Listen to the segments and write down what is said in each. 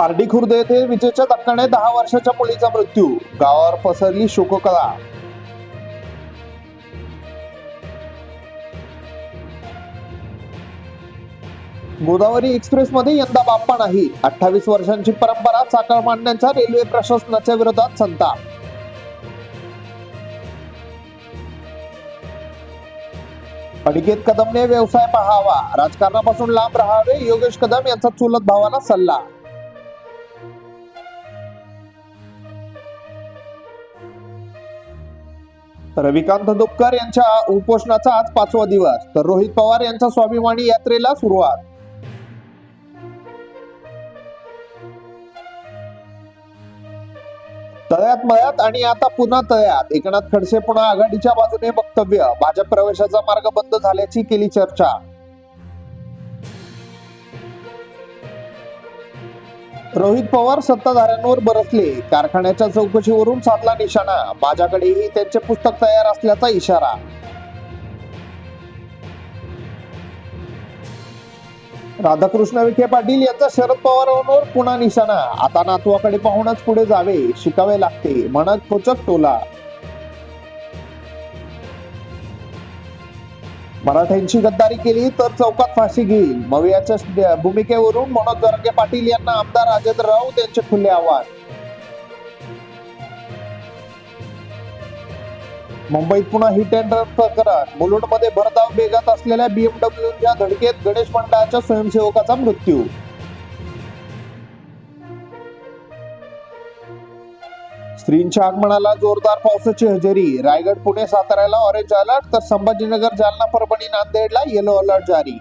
पारडी खुर्द येथे विजेच्या धक्क्याने 10 वर्षाच्या मुलीचा मृत्यू, गावावर पसरली शोककळा. गोदावरी एक्सप्रेस मध्ये यंदा बाप्पा नाही, 28 वर्षांची परंपरा चाकळ मांडण्याचा रेल्वे प्रशासनाच्या विरोधात संताप. अनिकेत कदमने व्यवसाय पाहावा, राजकारणापासून लांब राहावे, योगेश कदम यांचा चुलत भावाला सल्ला. रविकांत दुबकर यांच्या उपोषणाचा आज 5वा दिवस, तर रोहित पवार यांच्या स्वाभिमानी यात्रेला सुरुवात. तळ्यात मळ्यात आणि आता पुन्हा तळ्यात, एकनाथ खडसे पुन्हा आघाडीच्या बाजूने वक्तव्य, भाजप प्रवेशाचा मार्ग बंद झाल्याची केली चर्चा. रोहित पवार सत्ताधाऱ्यांवर बरसले, कारखान्याच्या चौकशीवरून साधला निशाणा, माझ्याकडेही त्यांचे पुस्तक तयार असल्याचा इशारा. राधाकृष्ण विखे पाटील यांचा शरद पवारांवर पुन्हा निशाणा, आता नातवाकडे पाहूनच पुढे जावे, शिकावे लागते, म्हणत खोचक टोला. मराठ्यांची गद्दारी केली तर चौकात फाशी घेईल, मवियाच्या भूमिकेवरून मनोज जरांगे पाटील यांना आमदार राजेंद्र राऊत यांचे खुले आव्हान. मुंबईत पुन्हा हिट अँड रन प्रकरण, मुलुंडमध्ये भरधाव वेगात असलेल्या बीएमडब्ल्यूच्या धडकेत गणेश मंडळाच्या स्वयंसेवकाचा मृत्यू. स्त्रींच्या आगमनाला जोरदार पावसाची हजेरी, रायगड पुणे साताऱ्याला ऑरेंज अलर्ट, तर संभाजीनगर जालना परभणी नांदेडला येलो अलर्ट जारी.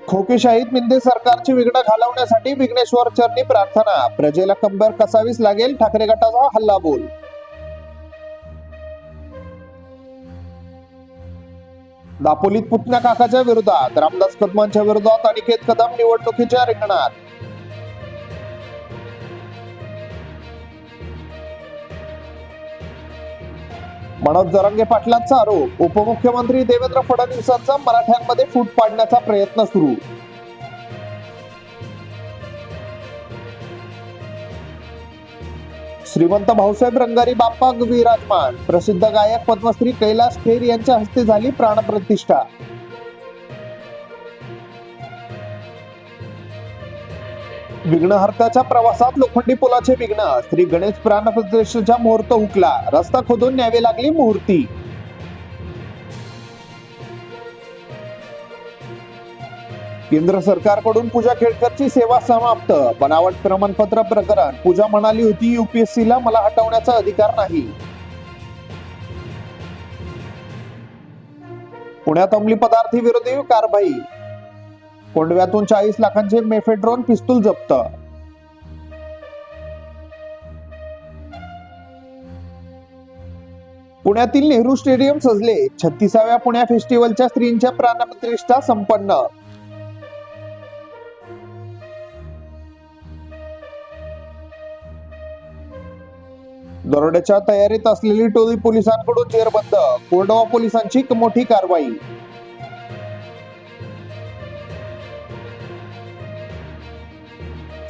खोकेशाहीत मिंदे सरकारची विघ्न घालवण्यासाठी विघ्नेश्वर चरणी प्रार्थना, प्रजेला कंबर कसावीच लागेल, ठाकरे गटाचा हल्लाबोल. दापोलीत पुतण्या काकाच्या विरोधात, रामदास कदमांच्या विरोधात अनिकेत कदम निवडणुकीच्या रिंगणात. मनोज जरांगे पाटलांचा आरोप, उपमुख्यमंत्री देवेंद्र फडणवीसांचा मराठ्यांमध्ये फूट पाडण्याचा प्रयत्न सुरू. श्रीमंत भाऊसाहेब रंगारी बाप्पा विराजमान, प्रसिद्ध गायक पद्मश्री कैलास खेर यांच्या हस्ते झाली प्राणप्रतिष्ठा. विघ्नहर्त्याच्या प्रवासात लोखंडी पुलाचे विघ्न, श्री गणेश प्राणप्रतिष्ठेचा मुहूर्त हुकला, रस्ता खोदून न्यावी लागली मूर्ती. केंद्र सरकारकडून पूजा खेडकरची सेवा समाप्त, बनावट प्रमाणपत्र प्रकरण, पूजा म्हणाली होती युपीएससीला मला हटवण्याचा अधिकार नाही. पुण्यात अंमली पदार्थ विरोधी कारवाई, कोंडव्यातून 40 लाखांचे मेफेड्रोन पिस्तूल जप्त. पुण्यातील नेहरू स्टेडियम सजले, 36व्या पुण्या फेस्टिवलच्या स्त्रींच्या प्राणप्रतिष्ठा संपन्न. दरोड्याच्या तयारीत असलेली टोळी पोलिसांकडून जेरबंद, कोंडवा पोलिसांची मोठी कारवाई.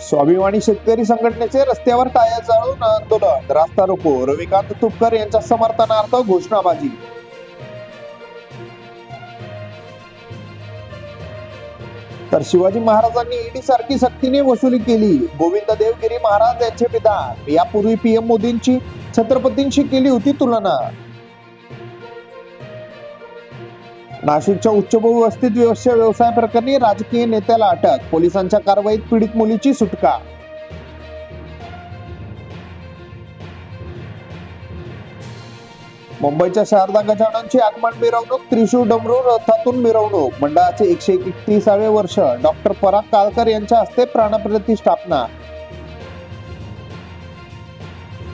स्वाभिमानी शेतकरी संघटनेचे रस्त्यावर टायर जाळून आंदोलन, रास्ता रोको, रविकांत तुपकर यांच्या समर्थनार्थ घोषणाबाजी. तर शिवाजी महाराजांनी ईडी सारखी सक्तीने वसुली केली, गोविंद देवगिरी महाराज यांचे विधान, यापूर्वी पीएम मोदींची छत्रपतींशी केली होती तुलना. नाशिकच्या उच्चभूवस्तीत व्यवसाय प्रकरणी राजकीय नेत्याला अटक, पोलिसांच्या कारवाईत पीडित मुलीची सुटका. मुंबईच्या शारदा गजाननची आगमन मिरवणूक, त्रिशूळ डमरू रथातून मिरवणूक, मंडळाचे 131वे वर्ष, डॉक्टर पराग काळकर यांच्या हस्ते प्राणप्रतिष्ठापना.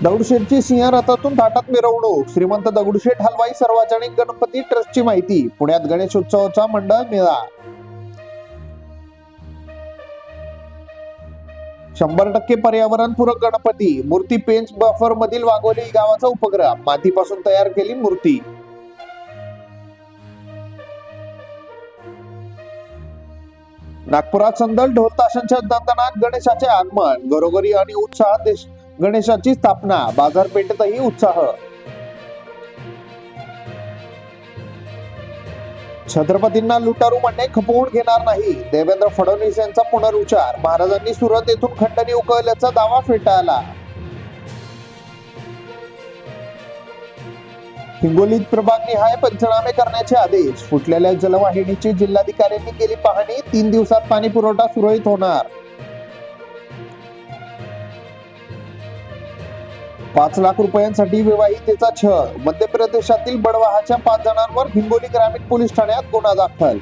दगडूशेठची सिंह रथातून थाटात मिरवणूक, श्रीमंत दगडूशेठ हलवाई सार्वजनिक गणपती ट्रस्टची माहिती, पुण्यात गणेशोत्सवाचा मंडळ मेळा. 100% पर्यावरणपूरक गणपती मूर्ती पेंच बफर मधील वाघोली गावाचा उपग्रह, मातीपासून तयार केली मूर्ती. नागपुरात संदल ढोल ताशांच्या दणदणाट गणेशाचे आगमन, घरोघरी आणि उत्साहात गणेशाची स्थापना, बाजारपेठेतही उत्साह. छत्रपतींना लुटारू म्हणणे खपवून घेणार नाही, देवेंद्र फडणवीस यांचा पुनरुच्चार. महाराजांनी सुरत येथून खंडणी उकळल्याचा दावा फेटाळला. हिंगोलीत प्रभागनिहाय पंचनामे करण्याचे आदेश, फुटलेल्या जलवाहिनीची जिल्हाधिकाऱ्यांनी केली पाहणी, 3 दिवसात पाणी पुरवठा सुरळीत होणार. 5 लाख रुपयांसाठी विवाहितेचा छळ, मध्य प्रदेशातील बडवाहाच्या 5 जणांवर हिंगोली ग्रामीण पोलीस ठाण्यात गुन्हा दाखल.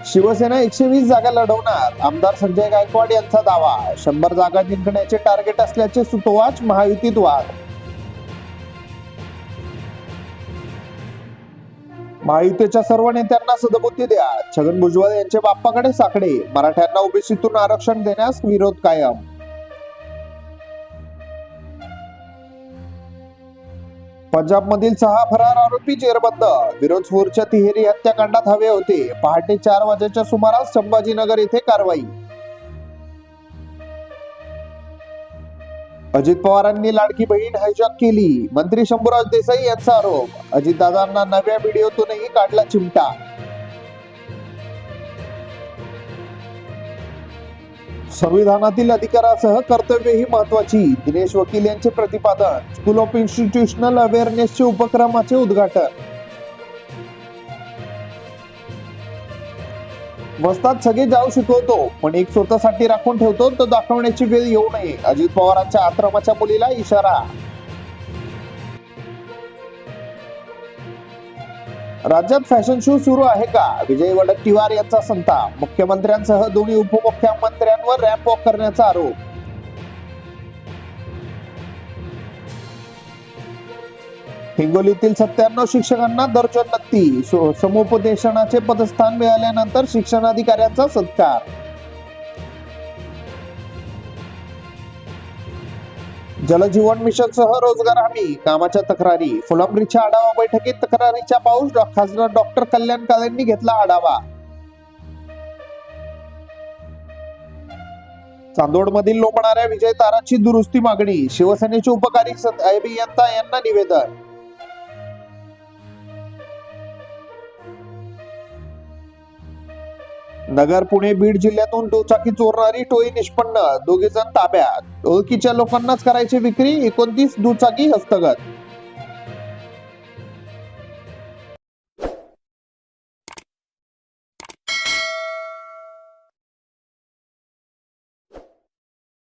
शिवसेना 120 जागा लढवणार, आमदार संजय गायकवाड यांचा दावा. 100 जागा जिंकण्याचे टार्गेट असल्याचे सुतोवाच, महायुतीत वाद. महायुतीच्या सर्व नेत्यांना सदबुद्धी द्या, छगन भुजबळ यांचे बाप्पाकडे साकडे. मराठ्यांना ओबीसीतून आरक्षण देण्यास विरोध कायम. पंजाबमधील 6 फरार आरोपी जेरबंद, फिरोजपूरच्या तिहेरी हत्याकांडात हवे होते. पहाटे 4 वाजेच्या सुमारास संभाजीनगर येथे कारवाई. अजित पवारांनी लाडकी बहीण हायजॅक केली, मंत्री शंभूराज देसाई यांचा आरोप. अजितदादांना नव्या व्हिडिओतूनही काढला चिमटा. संविधानातील अधिकारासह कर्तव्यही महत्वाची, दिनेश वकील यांचे प्रतिपादन. स्कूल ऑफ इन्स्टिट्यूशनल अवेअरनेसचे उपक्रमाचे उद्घाटन. वस्तात सगळे जाऊ शिकवतो, पण एक स्वतःसाठी राखून ठेवतो तो दाखवण्याची वेळ येऊ नये, अजित पवारांच्या आश्रमाच्या मुलीला इशारा. राज्यात फॅशन शो सुरू आहे का? विजय वडेट्टीवार यांचा संताप. मुख्यमंत्र्यांसह दोन्ही उपमुख्यमंत्र्यांवर रॅम्प वॉक करण्याचा आरोप. हिंगोलीतील 97 शिक्षकांना दर्जोन्नती, समुपदेशनाचे पदस्थान मिळाल्यानंतर शिक्षणाधिकाऱ्यांचा सत्कार. जलजीवन मिशनसह रोजगार हमी, कामाच्या तक्रारी. फुलंब्रीच्या आढावा बैठकीत तक्रारीच्या पाऊस, खासदार डॉक्टर कल्याण काळेंनी घेतला आढावा. चांदोडमधील लोंबणाऱ्या विजय ताराची दुरुस्ती मागणी, शिवसेनेचे उपकारी अभियंता यांना निवेदन. नगर, पुणे, बीड जिल्ह्यातून दुचाकी चोरणारी टोळी निष्पन्न, 2 जण ताब्यात. ओळखीच्या लोकांनाच करायची विक्री, 29 दुचाकी हस्तगत.